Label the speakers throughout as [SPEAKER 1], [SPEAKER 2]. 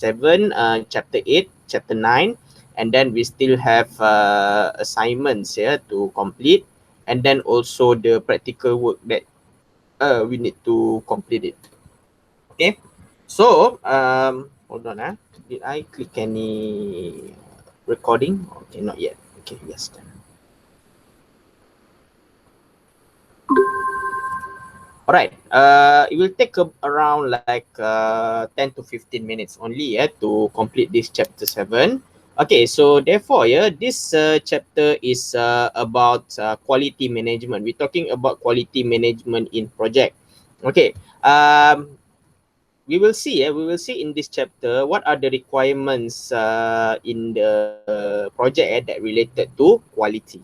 [SPEAKER 1] 7, chapter 8, chapter 9, and then we still have assignments here to complete, and then also the practical work that we need to complete it. Okay, so hold on, did I click any recording? Okay, not yet. Okay, yes, done. All right, it will take around like 10 to 15 minutes only to complete this chapter 7. Okay, so therefore, this chapter is about quality management. We're talking about quality management in project. Okay, we will see in this chapter what are the requirements in the project that related to quality.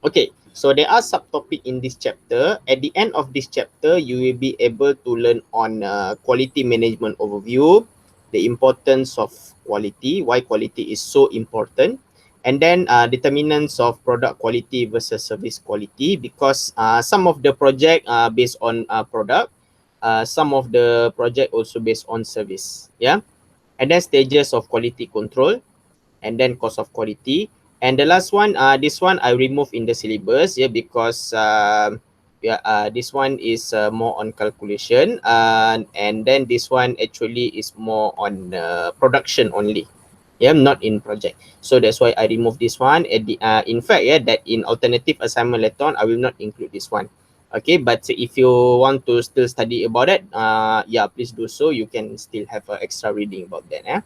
[SPEAKER 1] Okay, so there are subtopic in this chapter. At the end of this chapter, you will be able to learn on quality management overview, the importance of quality, why quality is so important, and then determinants of product quality versus service quality, because some of the project are based on product, some of the project also based on service. Yeah, and then stages of quality control, and then cost of quality. And the last one, this one I remove in the syllabus, because this one is more on calculation, and then this one actually is more on production only. Yeah, not in project. So that's why I remove this one. At the in fact, that in alternative assignment later on, I will not include this one. Okay, but if you want to still study about it, please do so. You can still have extra reading about that.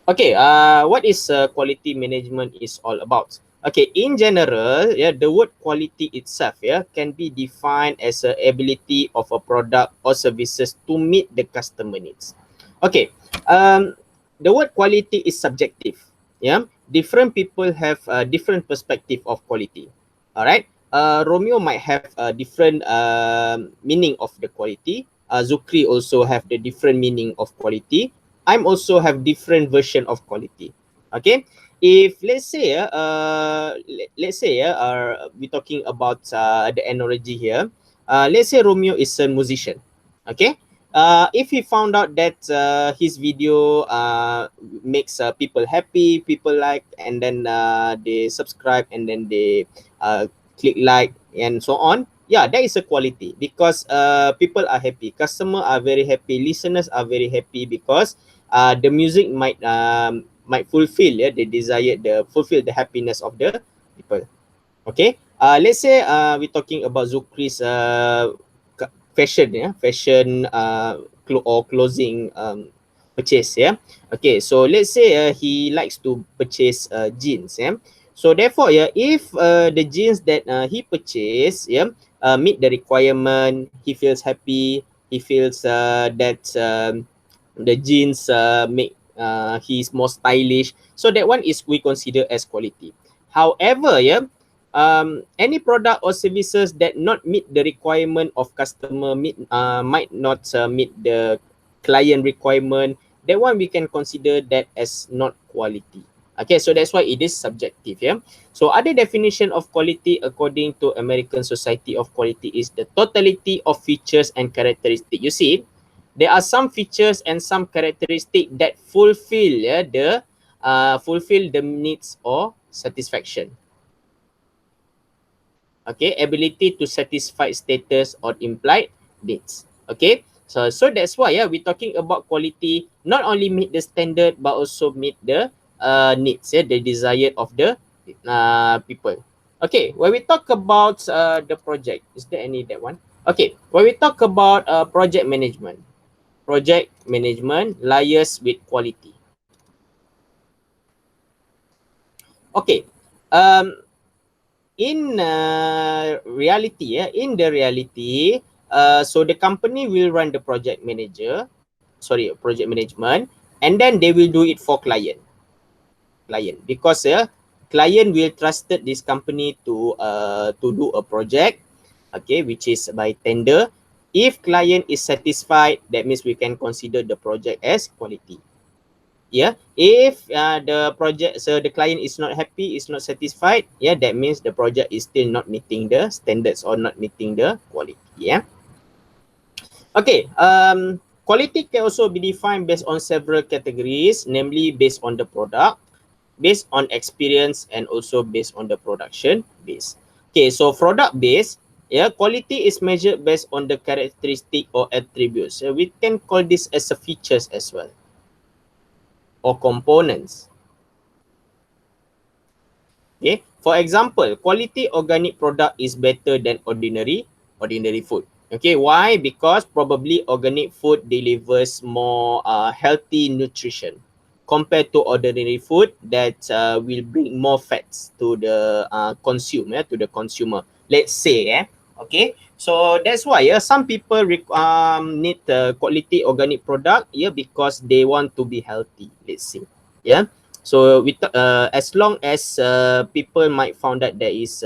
[SPEAKER 1] Okay, what is quality management is all about? Okay, in general, the word quality itself, can be defined as a ability of a product or services to meet the customer needs. Okay, the word quality is subjective. Yeah, different people have a different perspective of quality. All right, Romeo might have a different meaning of the quality. Zukri also have the different meaning of quality. I'm also have different version of quality. Okay, if let's say we're talking about the analogy here. Let's say Romeo is a musician. Okay, if he found out that his video makes people happy, people like, and then they subscribe, and then they click like and so on. Yeah, that is a quality, because people are happy, customer are very happy, listeners are very happy, because the music might fulfill the desire, fulfill the happiness of the people. Okay, let's say we're talking about Zukri's fashion, fashion or clothing purchase. Okay, so let's say he likes to purchase jeans. So therefore, if the jeans that he purchased meet the requirement, he feels happy, he feels that the jeans make he's more stylish, so that one is we consider as quality. However, any product or services that not meet the requirement of customer, might not meet the client requirement, that one we can consider that as not quality. Okay, so that's why it is subjective. So other definition of quality according to American Society of Quality is the totality of features and characteristics. You see, there are some features and some characteristics that fulfill fulfill the needs or satisfaction. Okay, ability to satisfy status or implied needs. Okay, so that's why we're talking about quality, not only meet the standard but also meet the needs, the desire of the people. Okay, when we talk about the project, is there any that one? Okay, when we talk about project management liars with quality. Okay, in reality, in the reality, so the company will run the project management, and then they will do it for client, because client will trusted this company to do a project, okay, which is by tender. If client is satisfied, that means we can consider the project as quality. If the client is not happy, is not satisfied, that means the project is still not meeting the standards or not meeting the quality. Okay, Quality can also be defined based on several categories, namely based on the product, based on experience, and also based on the production base. Okay, so product base, yeah, quality is measured based on the characteristic or attributes. So we can call this as a features as well, or components. Okay, for example, quality organic product is better than ordinary food. Okay, why? Because probably organic food delivers more healthy nutrition compared to ordinary food that will bring more fats to the to the consumer. Let's say, okay. So that's why some people need the quality organic product, because they want to be healthy. Let's say, yeah. So as long as people might found that there is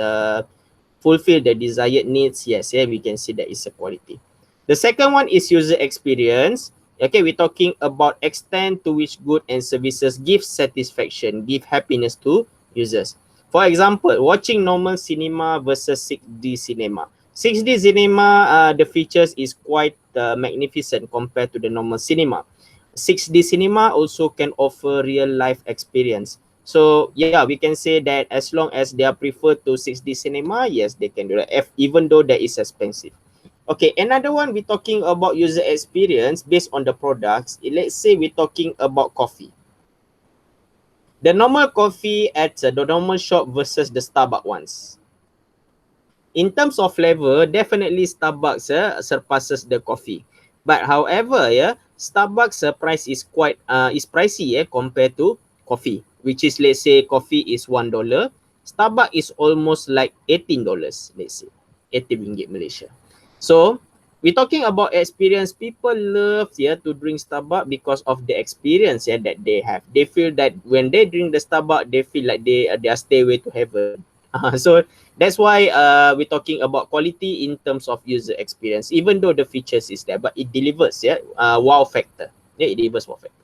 [SPEAKER 1] fulfill the desired needs, yes, we can say that is a quality. The second one is user experience. Okay, we're talking about extent to which good and services give satisfaction, give happiness to users. For example, watching normal cinema versus 6D cinema. 6D cinema, the features is quite magnificent compared to the normal cinema. 6D cinema also can offer real life experience. So yeah, we can say that as long as they are preferred to 6D cinema, yes, they can do that, even though that is expensive. Okay, another one we're talking about user experience based on the products. Let's say we're talking about coffee. The normal coffee at the normal shop versus the Starbucks ones. In terms of flavor, definitely Starbucks surpasses the coffee. But however, Starbucks price is quite is pricey compared to coffee, which is, let's say coffee is $1. Starbucks is almost like $18, let's say 80 ringgit Malaysia. So we're talking about experience. People love to drink Starbucks because of the experience that they have. They feel that when they drink the Starbucks, they feel like they are stairway to heaven. So that's why we're talking about quality in terms of user experience, even though the features is there, but it delivers wow factor. It delivers wow factor.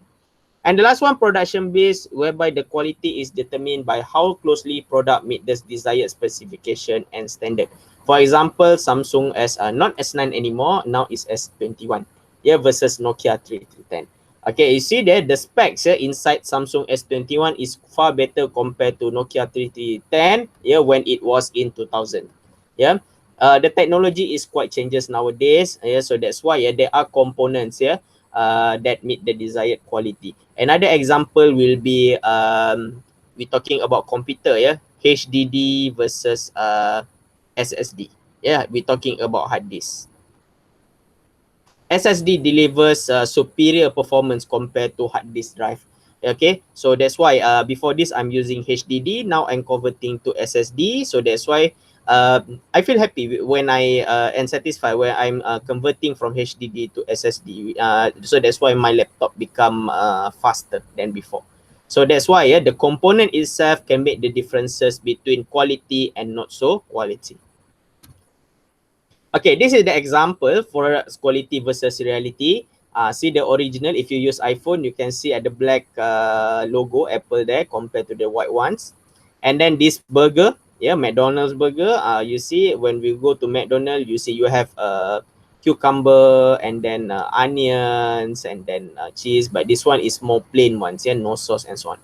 [SPEAKER 1] And the last one, production based, whereby the quality is determined by how closely product meet the desired specification and standard. For example, Samsung S not S9 anymore, now is S21, versus Nokia 3310. Okay, you see there the specs inside Samsung S21 is far better compared to Nokia 3310 when it was in 2000. Yeah. The technology is quite changes nowadays. So that's why there are components that meet the desired quality. Another example will be we're talking about computer, HDD versus SSD. We're talking about hard disk. SSD delivers superior performance compared to hard disk drive. Okay, so that's why before this I'm using HDD. Now I'm converting to SSD. So that's why I feel happy when I and satisfied when I'm converting from HDD to SSD. So that's why my laptop become faster than before. So that's why the component itself can make the differences between quality and not so quality. Okay, this is the example for quality versus reality. See the original. If you use iPhone, you can see at the black logo Apple there compared to the white ones. And then this burger, McDonald's burger. You see when we go to McDonald's, you see you have cucumber and then onions and then cheese. But this one is more plain ones, no sauce and so on.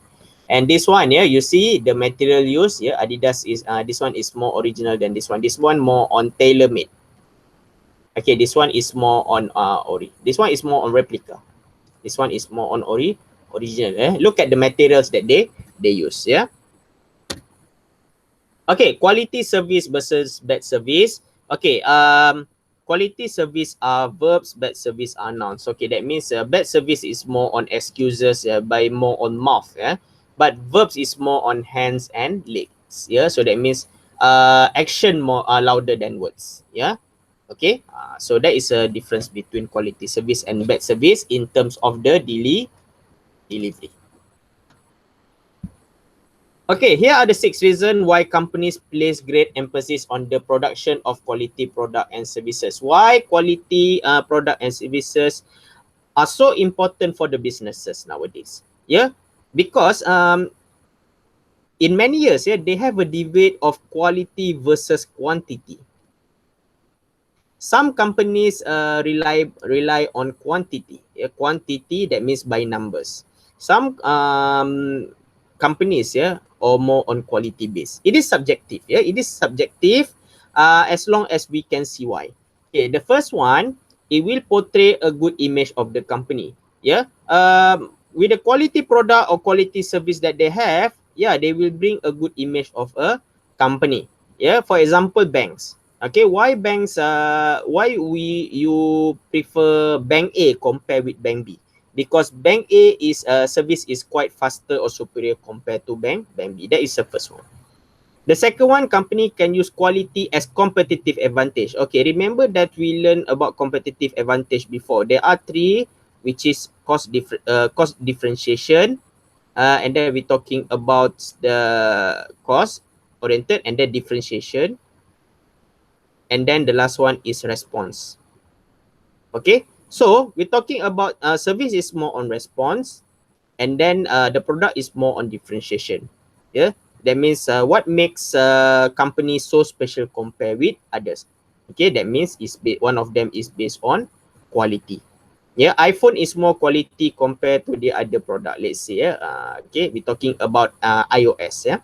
[SPEAKER 1] And this one, you see the material used. Adidas is this one is more original than this one. This one more on tailor made. Okay, this one is more on ori. This one is more on replica. This one is more on original. Look at the materials that they use. Okay, quality service versus bad service. Okay, quality service are verbs, bad service are nouns. Okay, that means bad service is more on excuses, by more on mouth. But verbs is more on hands and legs. So that means action more louder than words. Okay, so that is a difference between quality service and bad service in terms of the delivery. Okay, here are the 6 reasons why companies place great emphasis on the production of quality product and services. Why quality product and services are so important for the businesses nowadays. Because in many years, they have a debate of quality versus quantity. Some companies rely on quantity. Quantity, that means by numbers. Some companies, or more on quality base. It is subjective. It is subjective, as long as we can see why. Okay, the first one, it will portray a good image of the company. With the quality product or quality service that they have, they will bring a good image of a company. For example, banks. Okay, why banks? Why you prefer Bank A compared with Bank B? Because Bank A is service is quite faster or superior compared to Bank B. That is the first one. The second one, company can use quality as competitive advantage. Okay, remember that we learned about competitive advantage before. There are three, which is cost differentiation, and then we're talking about the cost oriented, and then differentiation, and then the last one is response. Okay, so we're talking about service is more on response, and then the product is more on differentiation. That means what makes company so special compared with others. Okay, that means one of them is based on quality. iPhone is more quality compared to the other product, let's say. Okay, we're talking about iOS.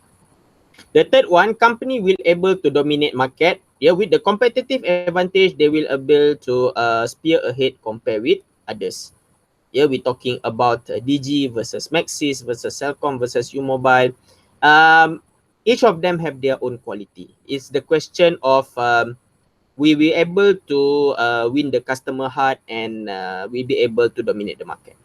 [SPEAKER 1] The third one, company will able to dominate market. With the competitive advantage, they will able to spear ahead compared with others. We're talking about Digi versus Maxis versus Celcom versus U-Mobile. Each of them have their own quality. It's the question of we will able to win the customer heart, and we be able to dominate the market.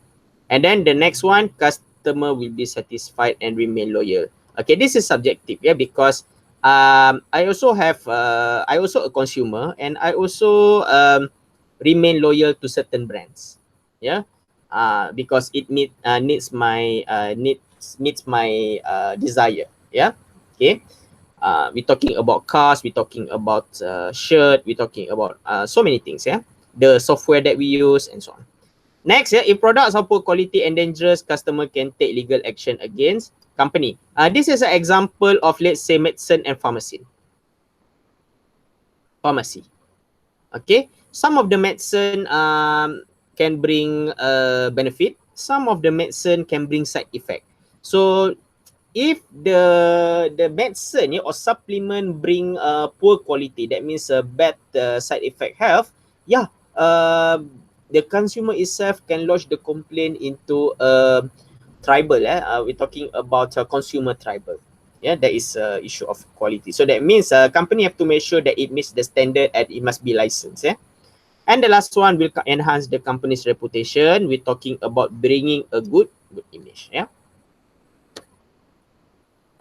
[SPEAKER 1] And then the next one, customer will be satisfied and remain loyal. Okay, this is subjective, because I also a consumer, and I also remain loyal to certain brands. Because it needs my desire. Okay. We're talking about cars, we're talking about shirt, we're talking about so many things. The software that we use and so on. Next, if products are poor quality and dangerous, customer can take legal action against company. This is an example of, let's say, medicine and pharmacy. Okay, some of the medicine can bring benefit. Some of the medicine can bring side effect. So if the medicine or supplement bring poor quality, that means a bad side effect health, the consumer itself can lodge the complaint into tribal. We're talking about consumer tribal. That is issue of quality. So that means company have to make sure that it meets the standard and it must be licensed. And the last one will enhance the company's reputation. We're talking about bringing a good image.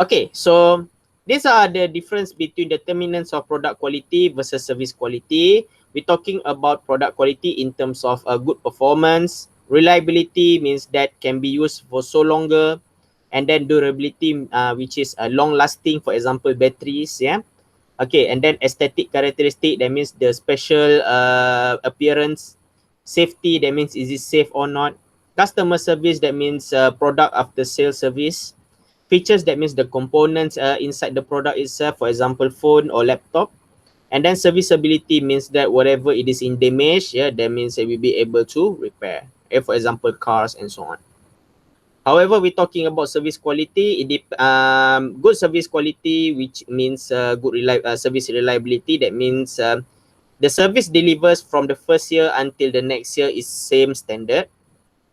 [SPEAKER 1] Okay, so these are the difference between determinants of product quality versus service quality. We're talking about product quality in terms of good performance. Reliability means that can be used for so longer. And then durability, which is long lasting, for example, batteries. Okay, and then aesthetic characteristic, that means the special appearance. Safety, that means is it safe or not. Customer service, that means product after sales service. Features, that means the components inside the product itself, for example, phone or laptop. And then serviceability means that whatever it is in damage, that means that we'll be able to repair. For example, cars and so on. However, we're talking about service quality. Good service quality, which means service reliability. That means the service delivers from the first year until the next year is same standard.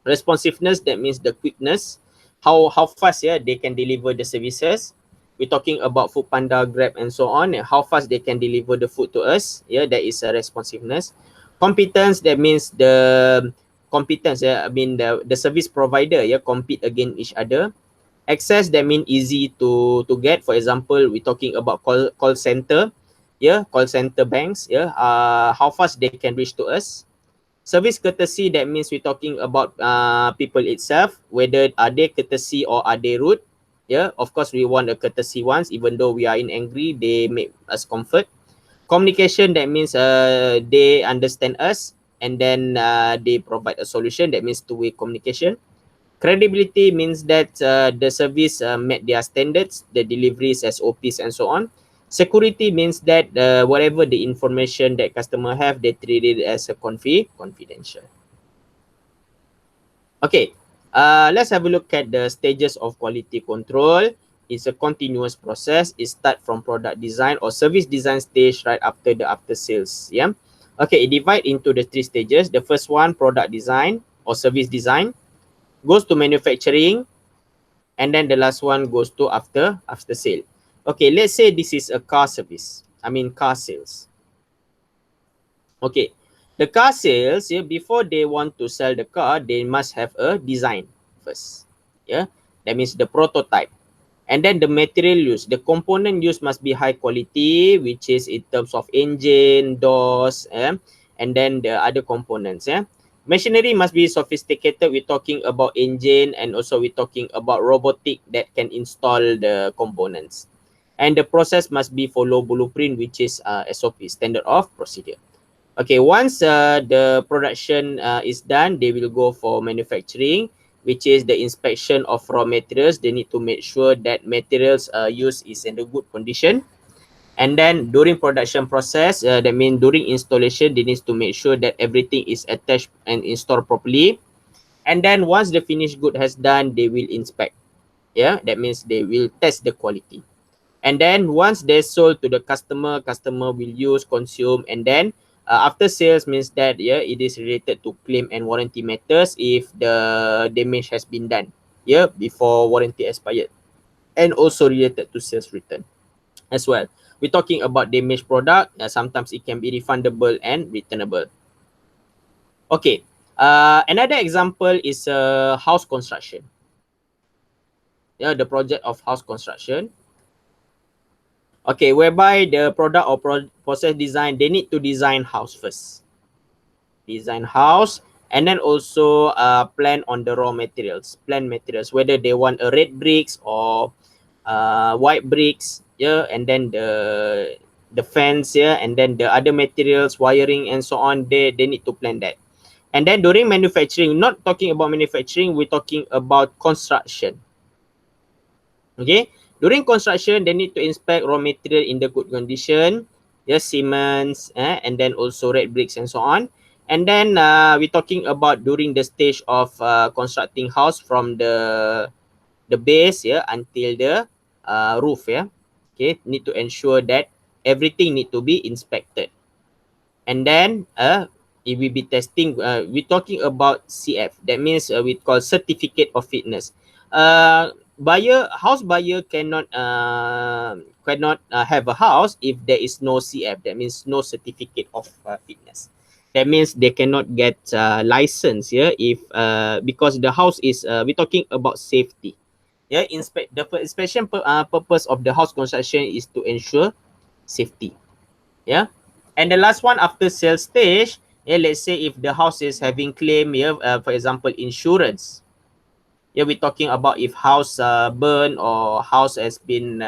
[SPEAKER 1] Responsiveness, that means the quickness, how fast they can deliver the services. We're talking about Foodpanda, Grab, and so on, and how fast they can deliver the food to us. That is a responsiveness. Competence, that means the competence. I mean the service provider compete against each other. Access, that means easy to get. For example, we're talking about call center. Call center banks. How fast they can reach to us. Service courtesy, that means we're talking about people itself, whether are they courtesy or are they rude. Of course, we want a courtesy ones, even though we are in angry, they make us comfort. Communication, that means they understand us, and then they provide a solution. That means two-way communication. Credibility means that the service met their standards, the deliveries, SOPs, and so on. Security means that whatever the information that customer have, they treat it as a confidential. Okay, let's have a look at the stages of quality control. It's a continuous process. It starts from product design or service design stage right after the after sales. Yeah. Okay, it divide into the 3 stages. The first one, product design or service design, goes to manufacturing, and then the last one goes to after sale. Okay, let's say this is a car service. I mean car sales. Okay, the car sales, yeah, before they want to sell the car, they must have a design first. Yeah, that means the prototype. And then the material used, the component used must be high quality, which is in terms of engine, doors, and then the other components. Yeah, machinery must be sophisticated. We're talking about engine, and also we're talking about robotic that can install the components. And the process must be follow blueprint, which is SOP, standard of procedure. Okay, once the production is done, they will go for manufacturing, which is the inspection of raw materials. They need to make sure that materials used is in a good condition. And then during production process, that means during installation, they need to make sure that everything is attached and installed properly. And then once the finished good has done, they will inspect. Yeah, that means they will test the quality. And then once they sold to the customer, customer will use, consume, and then after sales means that, yeah, it is related to claim and warranty matters if the damage has been done, yeah, before warranty expired, and also related to sales return as well. We're talking about damaged product. Sometimes it can be refundable and returnable. Okay, another example is house construction. Yeah, the project of house construction. Okay, whereby the product or process design, they need to design house first. Design house, and then also plan on the raw materials, plan materials, whether they want a red bricks or white bricks, yeah, and then the fence, yeah, and then the other materials, wiring and so on, they need to plan that. And then during manufacturing, not talking about manufacturing, we're talking about construction. Okay, during construction, they need to inspect raw material in the good condition, yes, cements, and then also red bricks and so on. And then we're talking about during the stage of constructing house from the base, yeah, until the roof, yeah. Okay, need to ensure that everything need to be inspected. And then if we be testing, we're talking about CF. That means we call certificate of fitness. House buyer cannot have a house if there is no CF. That means no certificate of fitness. That means they cannot get license, yeah, if because the house is we're talking about safety. Yeah, the inspection purpose of the house construction is to ensure safety. Yeah, and the last one, after sales stage, yeah, let's say if the house is having claim, yeah, for example insurance, yeah, we're talking about if house burn or house has been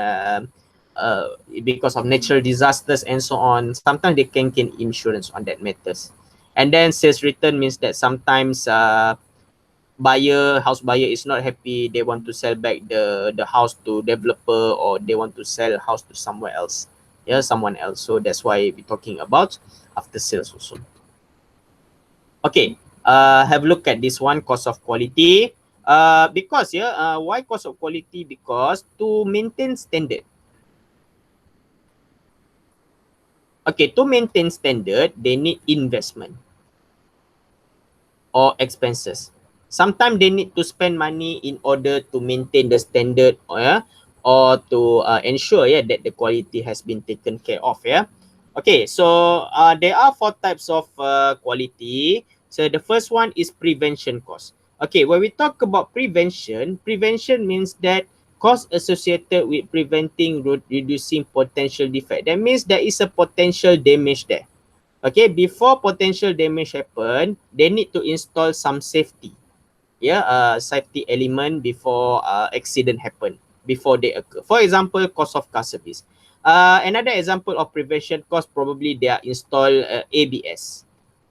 [SPEAKER 1] because of natural disasters and so on, sometimes they can claim insurance on that matters. And then sales return means that sometimes house buyer is not happy, they want to sell back the house to developer, or they want to sell house to somewhere else, yeah, someone else. So that's why we're talking about after sales also. Okay, have a look at this one, cost of quality. Because yeah, why cost of quality? Because to maintain standard. Okay, to maintain standard, they need investment or expenses. Sometimes they need to spend money in order to maintain the standard, or to ensure, yeah, that the quality has been taken care of. Yeah. Okay, so there are 4 types of quality. So the first one is prevention cost. Okay, when we talk about prevention means that cost associated with preventing, reducing potential defect. That means there is a potential damage there. Okay, before potential damage happen, they need to install some safety, yeah, safety element before accident happen, before they occur. For example, cost of car service. Another example of prevention cost, probably they are install ABS.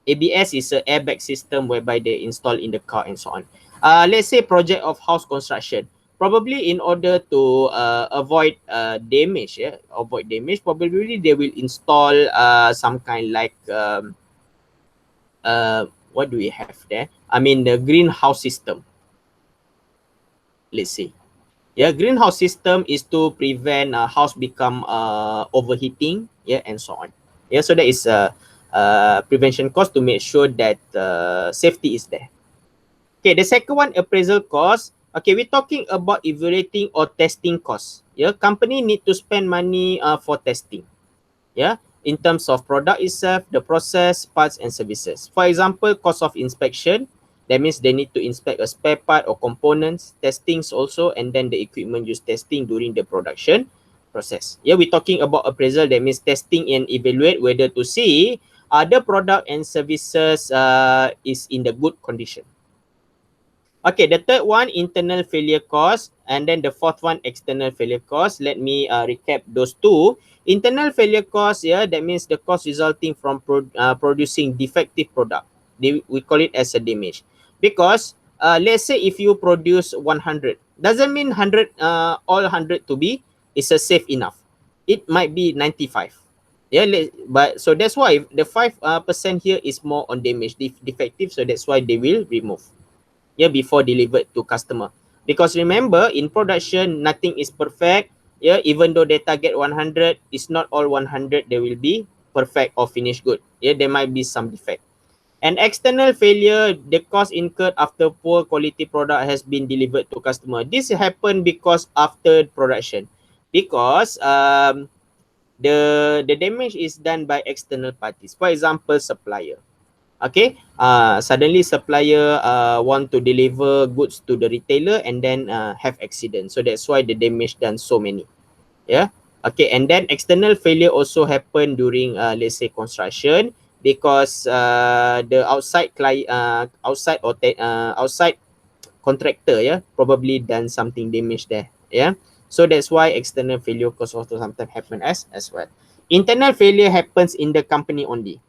[SPEAKER 1] ABS is an airbag system whereby they install in the car and so on. Let's say project of house construction. probably in order to avoid damage, probably they will install some kind like what do we have there? I mean the greenhouse system. Let's say, yeah, greenhouse system is to prevent house become overheating, yeah, and so on. Yeah, so that is prevention cost to make sure that safety is there. Okay, the second one, appraisal cost. Okay, we're talking about evaluating or testing costs. Yeah, company need to spend money for testing. Yeah, in terms of product itself, the process, parts, and services. For example, cost of inspection. That means they need to inspect a spare part or components, testings also, and then the equipment used testing during the production process. Yeah, we're talking about appraisal. That means testing and evaluate whether to see the product and services is in the good condition. Okay, the third one, internal failure cost, and then the fourth one, external failure cost. Let me recap those two. Internal failure cost, yeah, that means the cost resulting from producing defective product. We call it as a damage. Because let's say if you produce 100, doesn't mean 100, all 100 to be is a safe enough. It might be 95. Yeah, but so that's why the 5% here is more on damage, defective. So that's why they will remove, yeah, before delivered to customer. Because remember, in production, nothing is perfect. Yeah, even though they target 100, it's not all 100 they will be perfect or finished good. Yeah, there might be some defect. And external failure, the cost incurred after poor quality product has been delivered to customer. This happened because after production, because the damage is done by external parties. For example, supplier. Okay, suddenly supplier want to deliver goods to the retailer and then have accident, so that's why the damage done so many. Yeah, okay, and then external failure also happen during let's say construction, because the outside client, outside contractor, yeah, probably done something damage there. Yeah, so that's why external failure cause also sometimes happen as well. Internal failure happens in the company only.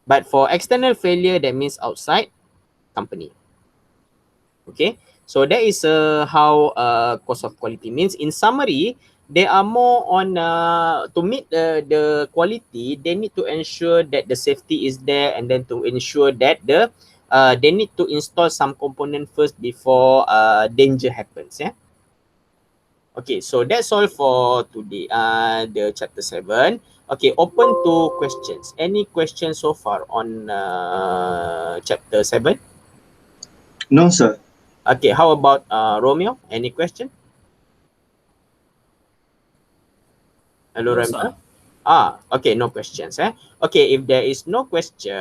[SPEAKER 1] But for external failure, that means outside company. Okay, so that is how cost of quality means. In summary, they are more on to meet the quality. They need to ensure that the safety is there, and then to ensure that they need to install some component first before danger happens. Yeah. Okay, so that's all for today. The chapter 7. Okay, open to questions. Any questions so far on chapter 7?
[SPEAKER 2] No, sir.
[SPEAKER 1] Okay, how about Romeo? Any question? Hello,
[SPEAKER 3] No,
[SPEAKER 1] Romeo?
[SPEAKER 3] sir.
[SPEAKER 1] Okay, no questions. Okay, if there is no question,